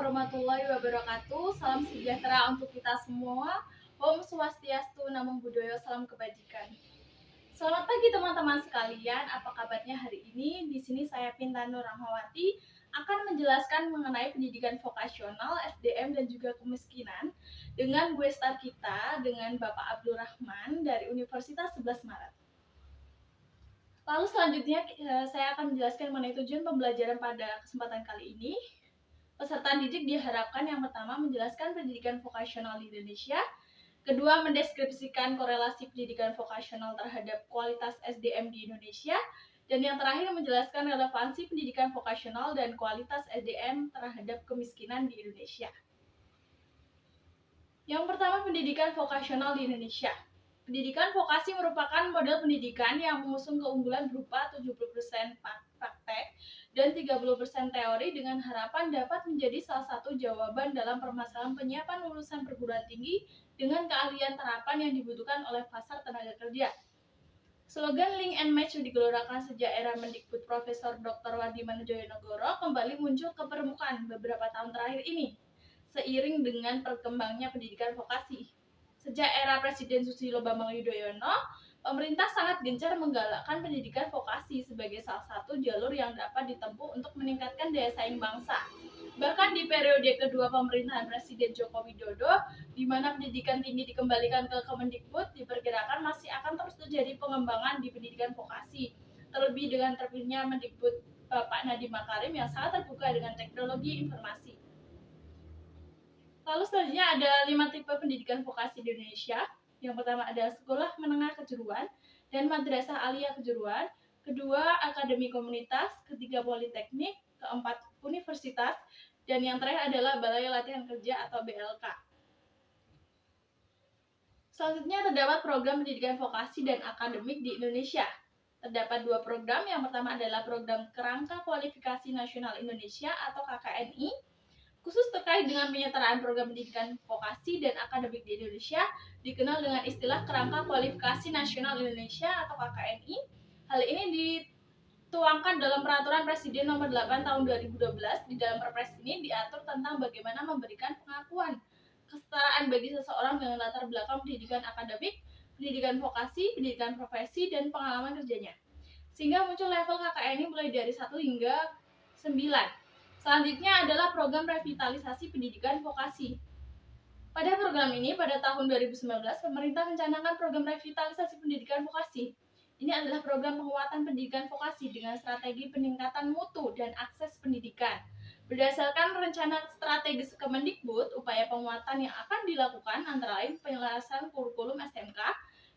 warahmatullahi wabarakatuh. Salam sejahtera untuk kita semua. Om Swastiastu, Namo Buddhaya, salam kebajikan. Selamat pagi teman-teman sekalian. Apa kabarnya hari ini? Di sini saya Pinta Nur Rahmawati akan menjelaskan mengenai pendidikan vokasional, SDM dan juga kemiskinan dengan gue star kita dengan Bapak Abdul Rahman dari Universitas 11 Maret. Lalu selanjutnya saya akan menjelaskan mengenai tujuan pembelajaran pada kesempatan kali ini. Peserta didik diharapkan yang pertama menjelaskan pendidikan vokasional di Indonesia, kedua mendeskripsikan korelasi pendidikan vokasional terhadap kualitas SDM di Indonesia, dan yang terakhir menjelaskan relevansi pendidikan vokasional dan kualitas SDM terhadap kemiskinan di Indonesia. Yang pertama, pendidikan vokasional di Indonesia. Pendidikan vokasi merupakan model pendidikan yang mengusung keunggulan berupa 70% praktek dan 30% teori dengan harapan dapat menjadi salah satu jawaban dalam permasalahan penyiapan lulusan perguruan tinggi dengan keahlian terapan yang dibutuhkan oleh pasar tenaga kerja. Slogan Link and Match digelorkan sejak era Mendikbud Profesor Dr. Wardiman Joyonegoro kembali muncul ke permukaan beberapa tahun terakhir ini, seiring dengan perkembangnya pendidikan vokasi. Sejak era Presiden Susilo Bambang Yudhoyono, pemerintah sangat gencar menggalakkan pendidikan vokasi sebagai salah satu jalur yang dapat ditempuh untuk meningkatkan daya saing bangsa. Bahkan di periode kedua pemerintahan Presiden Joko Widodo, di mana pendidikan tinggi dikembalikan ke Kemendikbud, diperkirakan masih akan terus terjadi pengembangan di pendidikan vokasi. Terlebih dengan terpilihnya Mendikbud Bapak Nadiem Makarim yang sangat terbuka dengan teknologi informasi. Lalu selanjutnya ada 5 tipe pendidikan vokasi di Indonesia. Yang pertama ada sekolah menengah kejuruan dan madrasah aliyah kejuruan. Kedua, akademi komunitas. Ketiga, politeknik. Keempat, universitas. Dan yang terakhir adalah Balai Latihan Kerja atau BLK. Selanjutnya terdapat program pendidikan vokasi dan akademik di Indonesia. Terdapat 2 program. Yang pertama adalah program Kerangka Kualifikasi Nasional Indonesia atau KKNI, khusus terkait dengan penyertaan program pendidikan vokasi dan akademik di Indonesia, dikenal dengan istilah Kerangka Kualifikasi Nasional Indonesia atau KKNI. Hal ini dituangkan dalam Peraturan Presiden Nomor 8 Tahun 2012. Di dalam Perpres ini diatur tentang bagaimana memberikan pengakuan kesetaraan bagi seseorang dengan latar belakang pendidikan akademik, pendidikan vokasi, pendidikan profesi, dan pengalaman kerjanya. Sehingga muncul level KKNI mulai dari 1 hingga 9. Selanjutnya adalah program revitalisasi pendidikan vokasi. Pada program ini, pada tahun 2019, pemerintah mencanangkan program revitalisasi pendidikan vokasi. Ini adalah program penguatan pendidikan vokasi dengan strategi peningkatan mutu dan akses pendidikan. Berdasarkan rencana strategis Kemendikbud, upaya penguatan yang akan dilakukan antara lain penyelesaian kurikulum SMK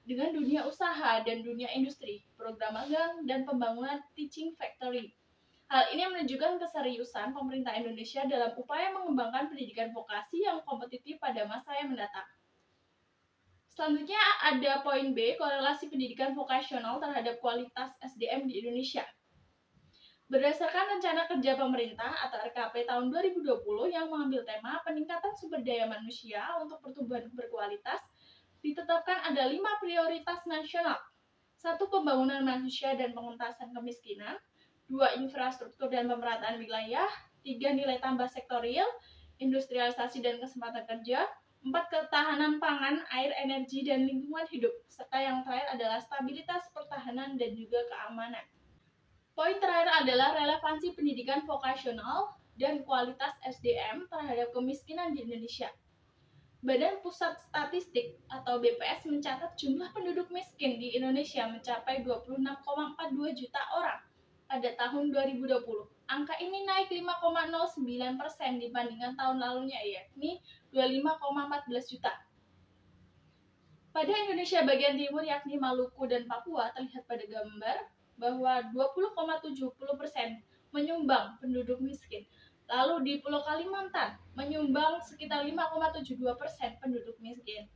dengan dunia usaha dan dunia industri, program magang, dan pembangunan teaching factory. Hal ini menunjukkan keseriusan pemerintah Indonesia dalam upaya mengembangkan pendidikan vokasi yang kompetitif pada masa yang mendatang. Selanjutnya ada poin B, korelasi pendidikan vokasional terhadap kualitas SDM di Indonesia. Berdasarkan Rencana Kerja Pemerintah atau RKP tahun 2020 yang mengambil tema peningkatan sumber daya manusia untuk pertumbuhan berkualitas, ditetapkan ada 5 prioritas nasional. 1. Pembangunan manusia dan pengentasan kemiskinan. 2. Infrastruktur dan pemerataan wilayah. 3. Nilai tambah sektorial, industrialisasi dan kesempatan kerja. 4. Ketahanan pangan, air, energi, dan lingkungan hidup. Serta yang terakhir adalah stabilitas pertahanan dan juga keamanan. Poin terakhir adalah relevansi pendidikan vokasional dan kualitas SDM terhadap kemiskinan di Indonesia. Badan Pusat Statistik atau BPS mencatat jumlah penduduk miskin di Indonesia mencapai 26,42 juta orang pada tahun 2020. Angka ini naik 5,09% dibandingkan tahun lalunya, yakni 25,14 juta. Pada Indonesia bagian timur, yakni Maluku dan Papua, terlihat pada gambar bahwa 20,70% menyumbang penduduk miskin. Lalu di Pulau Kalimantan menyumbang sekitar 5,72% penduduk miskin.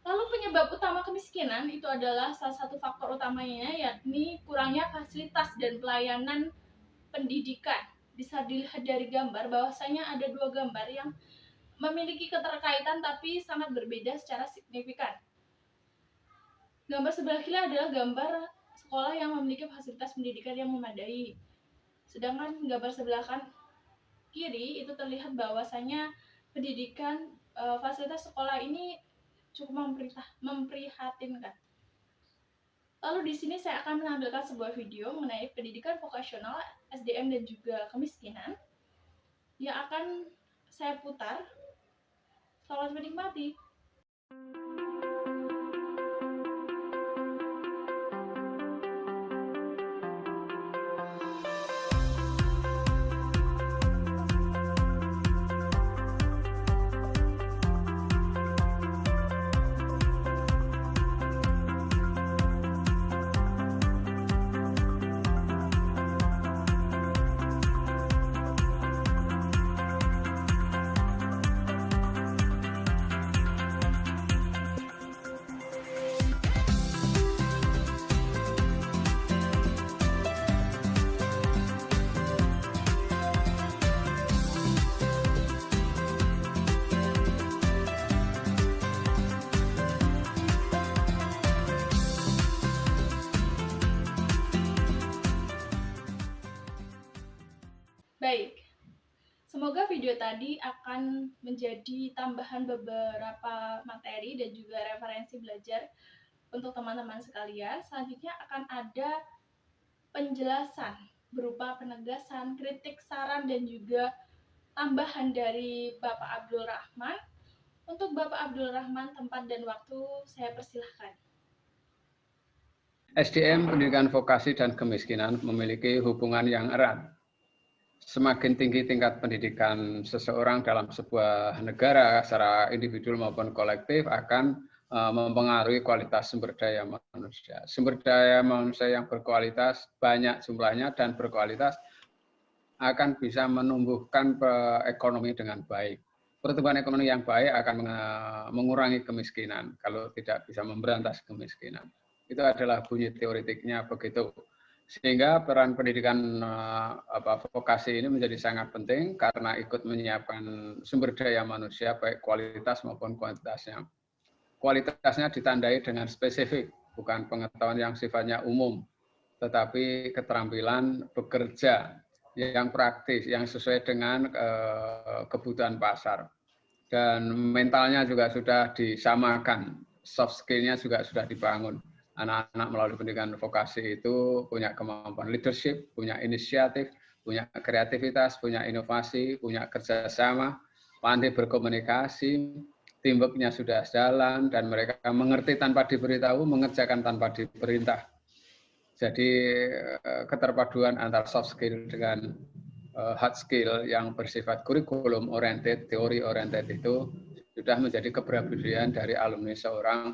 Lalu penyebab utama kemiskinan itu adalah salah satu faktor utamanya, yakni kurangnya fasilitas dan pelayanan pendidikan. Bisa dilihat dari gambar bahwasanya ada 2 gambar yang memiliki keterkaitan tapi sangat berbeda secara signifikan. Gambar sebelah kiri adalah gambar sekolah yang memiliki fasilitas pendidikan yang memadai. Sedangkan gambar sebelah kanan kiri itu terlihat bahwasanya pendidikan fasilitas sekolah ini cukup memprihatinkan. Lalu di sini saya akan menampilkan sebuah video mengenai pendidikan vokasional, SDM dan juga kemiskinan yang akan saya putar. Selamat menikmati. Baik, semoga video tadi akan menjadi tambahan beberapa materi dan juga referensi belajar untuk teman-teman sekalian. Selanjutnya akan ada penjelasan berupa penegasan, kritik, saran, dan juga tambahan dari Bapak Abdul Rahman. Untuk Bapak Abdul Rahman, tempat dan waktu saya persilahkan. SDM, pendidikan vokasi dan kemiskinan memiliki hubungan yang erat. Semakin tinggi tingkat pendidikan seseorang dalam sebuah negara secara individu maupun kolektif akan mempengaruhi kualitas sumber daya manusia. Sumber daya manusia yang berkualitas, banyak jumlahnya dan berkualitas akan bisa menumbuhkan ekonomi dengan baik. Pertumbuhan ekonomi yang baik akan mengurangi kemiskinan kalau tidak bisa memberantas kemiskinan. Itu adalah bunyi teoretiknya begitu. Sehingga peran pendidikan vokasi ini menjadi sangat penting karena ikut menyiapkan sumber daya manusia baik kualitas maupun kuantitasnya. Kualitasnya ditandai dengan spesifik, bukan pengetahuan yang sifatnya umum, tetapi keterampilan bekerja yang praktis, yang sesuai dengan kebutuhan pasar. Dan mentalnya juga sudah disamakan, soft skill-nya juga sudah dibangun. Anak-anak melalui pendidikan vokasi itu punya kemampuan leadership, punya inisiatif, punya kreativitas, punya inovasi, punya kerjasama, pandai berkomunikasi, teamwork-nya sudah jalan, dan mereka mengerti tanpa diberitahu, mengerjakan tanpa diperintah. Jadi keterpaduan antara soft skill dengan hard skill yang bersifat kurikulum oriented, teori oriented itu sudah menjadi kepribadian dari alumni seorang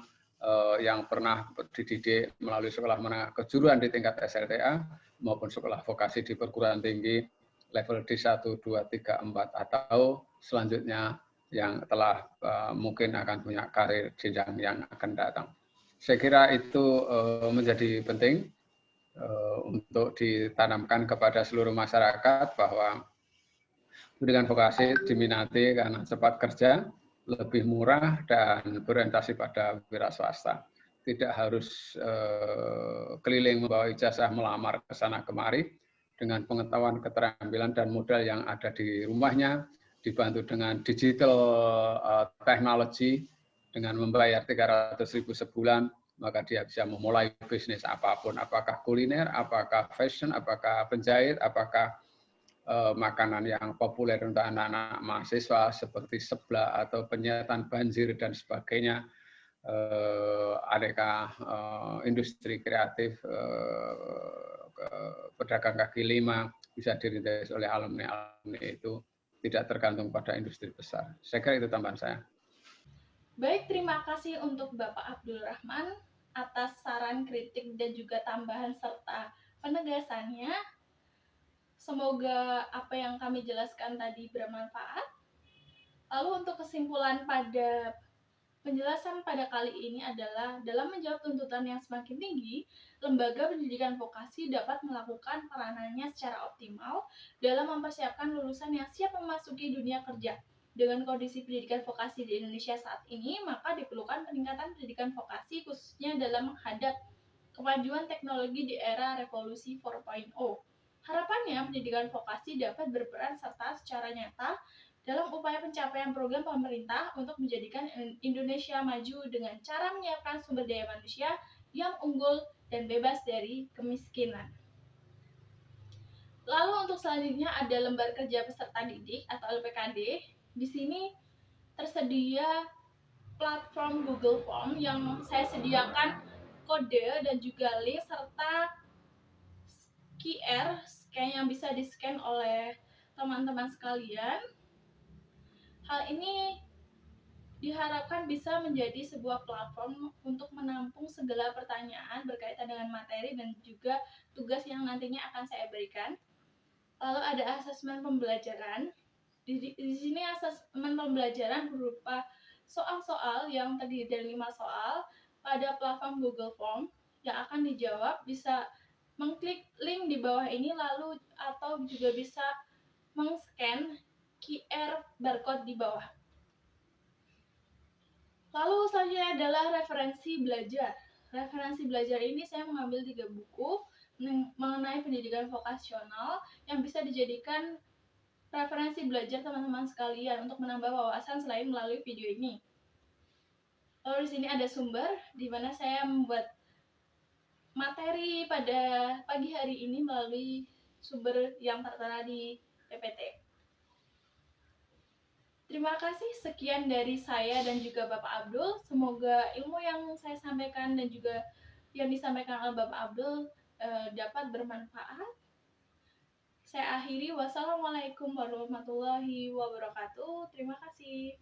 yang pernah dididik melalui sekolah menengah kejuruan di tingkat SLTA maupun sekolah vokasi di perguruan tinggi level D1, 2, 3, 4 atau selanjutnya yang telah mungkin akan punya karir jenjang yang akan datang. Saya kira itu menjadi penting untuk ditanamkan kepada seluruh masyarakat bahwa pendidikan vokasi diminati karena cepat kerja, lebih murah, dan berorientasi pada wira swasta. Tidak harus keliling membawa ijazah melamar ke sana kemari, dengan pengetahuan, keterampilan, dan modal yang ada di rumahnya, dibantu dengan digital technology, dengan membayar 300.000 sebulan, maka dia bisa memulai bisnis apapun, apakah kuliner, apakah fashion, apakah penjahit, apakah makanan yang populer untuk anak-anak mahasiswa seperti seblak atau penyetan banjir dan sebagainya, aneka industri kreatif, pedagang kaki lima bisa dirintis oleh alumni-alumni itu, tidak tergantung pada industri besar. Saya kira itu tambahan saya. Baik, terima kasih untuk Bapak Abdul Rahman atas saran, kritik, dan juga tambahan serta penegasannya. Semoga apa yang kami jelaskan tadi bermanfaat. Lalu untuk kesimpulan pada penjelasan pada kali ini adalah dalam menjawab tuntutan yang semakin tinggi, lembaga pendidikan vokasi dapat melakukan peranannya secara optimal dalam mempersiapkan lulusan yang siap memasuki dunia kerja. Dengan kondisi pendidikan vokasi di Indonesia saat ini, maka diperlukan peningkatan pendidikan vokasi khususnya dalam menghadap kemajuan teknologi di era revolusi 4.0. Harapannya, pendidikan vokasi dapat berperan serta secara nyata dalam upaya pencapaian program pemerintah untuk menjadikan Indonesia maju dengan cara menyiapkan sumber daya manusia yang unggul dan bebas dari kemiskinan. Lalu untuk selanjutnya ada lembar kerja peserta didik atau LPKD. Di sini tersedia platform Google Form yang saya sediakan kode dan juga link serta QR scan yang bisa di-scan oleh teman-teman sekalian. Hal ini diharapkan bisa menjadi sebuah platform untuk menampung segala pertanyaan berkaitan dengan materi dan juga tugas yang nantinya akan saya berikan. Lalu ada asesmen pembelajaran. Di sini asesmen pembelajaran berupa soal-soal yang terdiri dari 5 soal pada platform Google Form yang akan dijawab. Bisa mengklik link di bawah ini lalu atau juga bisa meng-scan QR barcode di bawah. Lalu selanjutnya adalah referensi belajar. Referensi belajar ini saya mengambil 3 buku mengenai pendidikan vokasional yang bisa dijadikan referensi belajar teman-teman sekalian untuk menambah wawasan selain melalui video ini. Lalu di sini ada sumber di mana saya membuat materi pada pagi hari ini melalui sumber yang tertera di PPT. Terima kasih, sekian dari saya dan juga Bapak Abdul. Semoga ilmu yang saya sampaikan dan juga yang disampaikan oleh Bapak Abdul dapat bermanfaat. Saya akhiri, wassalamualaikum warahmatullahi wabarakatuh. Terima kasih.